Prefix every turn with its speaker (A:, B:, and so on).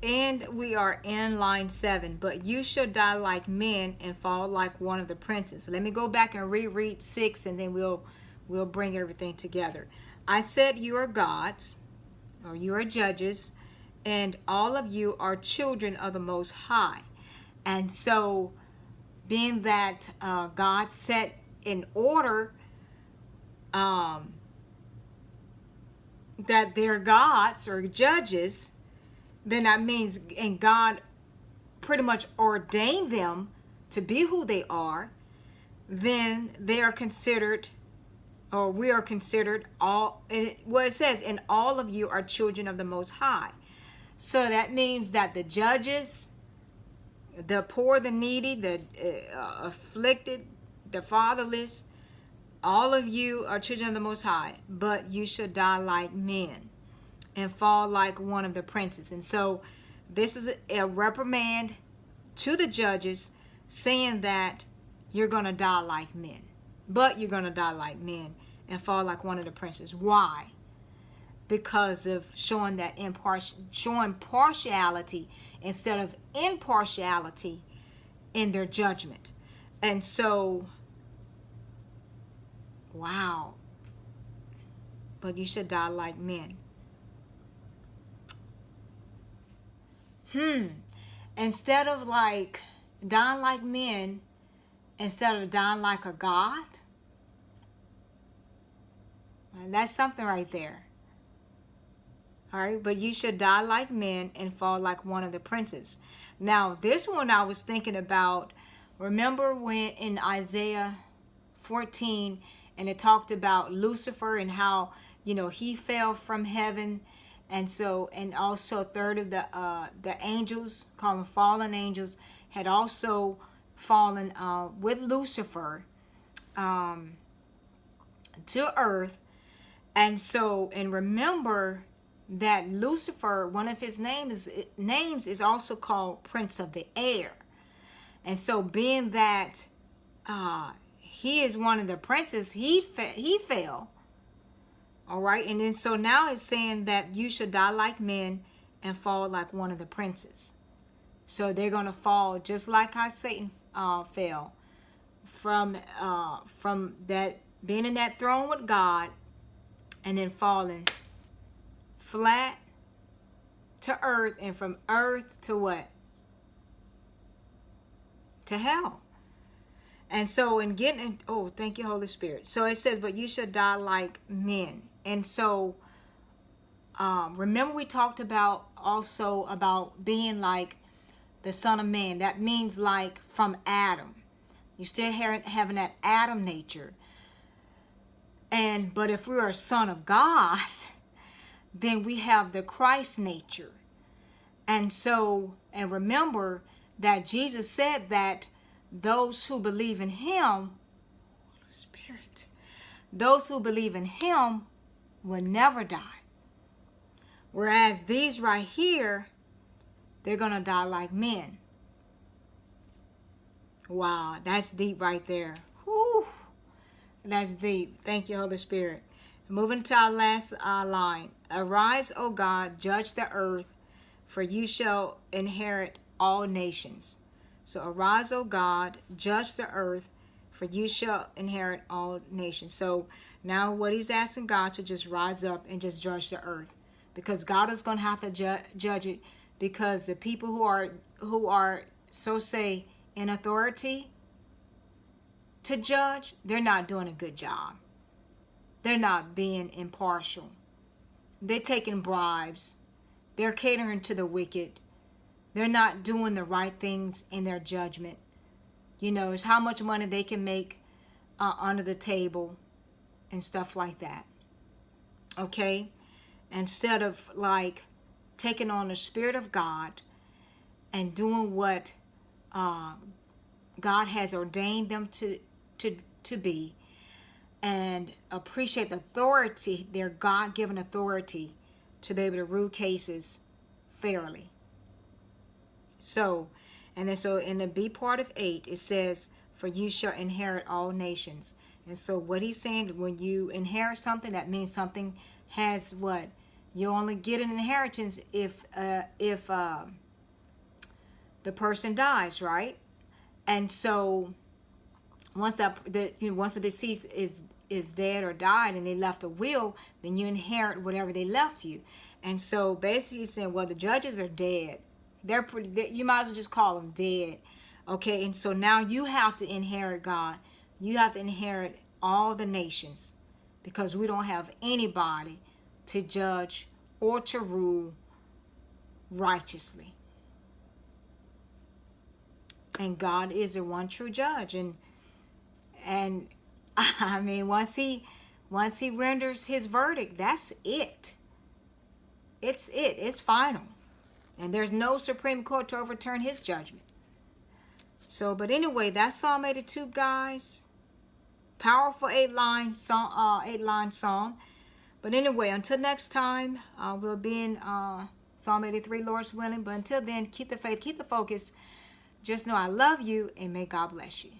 A: And we are in line 7. But you shall die like men and fall like one of the princes. Let me go back and reread 6, and then we'll bring everything together. I said you are gods, or you are judges, and all of you are children of the Most High. And so, being that God set in order that they're gods or judges, then that means, and God pretty much ordained them to be who they are, then they are considered, or we are considered all, well, it says, and all of you are children of the Most High. So that means that the judges, the poor, the needy, the afflicted, the fatherless, all of you are children of the Most High, but you shall die like men and fall like one of the princes. And so this is a reprimand to the judges, saying that you're going to die like men, but you're going to die like men and fall like one of the princes. Why? Because of showing that showing partiality instead of impartiality in their judgment. And so, wow. But you should die like men. Instead of like dying like men, instead of dying like a god. And that's something right there. All right, but you should die like men and fall like one of the princes. Now, this one I was thinking about, remember when in Isaiah 14, and it talked about Lucifer and how, he fell from heaven. And so, and also a third of the angels, called fallen angels, had also fallen with Lucifer to earth. And so, and remember that Lucifer, one of his names is also called Prince of the Air. And so, being that he is one of the princes, he fell. All right, and then so now it's saying that you should die like men and fall like one of the princes. So they're going to fall just like how Satan fell from that, being in that throne with God, and then falling flat to earth, and from earth to what? To hell. And so in getting, oh, thank you, Holy Spirit. So it says, but you should die like men. And so, remember we talked about also about being like the Son of Man. That means like from Adam. You still having that Adam nature. But if we are a son of God, then we have the Christ nature. And so, and remember that Jesus said that those who believe in him, Holy Spirit, those who believe in him will never die. Whereas these right here, they're going to die like men. Wow, that's deep right there. Whew, that's deep. Thank you, Holy Spirit. Moving to our last line. Arise, O God, judge the earth, for you shall inherit all nations. So arise, O God, judge the earth, for you shall inherit all nations. So now what he's asking God to just rise up and just judge the earth, because God is going to have to judge it, because the people who are so say in authority to judge, they're not doing a good job. They're not being impartial. They're taking bribes. They're catering to the wicked. They're not doing the right things in their judgment. It's how much money they can make under the table and stuff like that. Okay? Instead of like taking on the Spirit of God and doing what God has ordained them to be, and appreciate the authority, their God-given authority to be able to rule cases fairly. So, and then so in the B part of 8, it says, for you shall inherit all nations. And so what he's saying, when you inherit something, that means something has what? You only get an inheritance if the person dies, right? And so once once the deceased is dead or died and they left a will, then you inherit whatever they left you. And so basically saying, well, the judges are dead. You might as well just call them dead. Okay, and so now you have to inherit God. You have to inherit all the nations, because we don't have anybody to judge or to rule righteously. And God is the one true judge. And I mean, once he renders his verdict, that's it. It's final. And there's no Supreme Court to overturn his judgment. So, but anyway, that's Psalm 82, guys. Powerful 8-line song. But anyway, until next time, we'll be in Psalm 83, Lord's willing. But until then, keep the faith, keep the focus. Just know I love you, and may God bless you.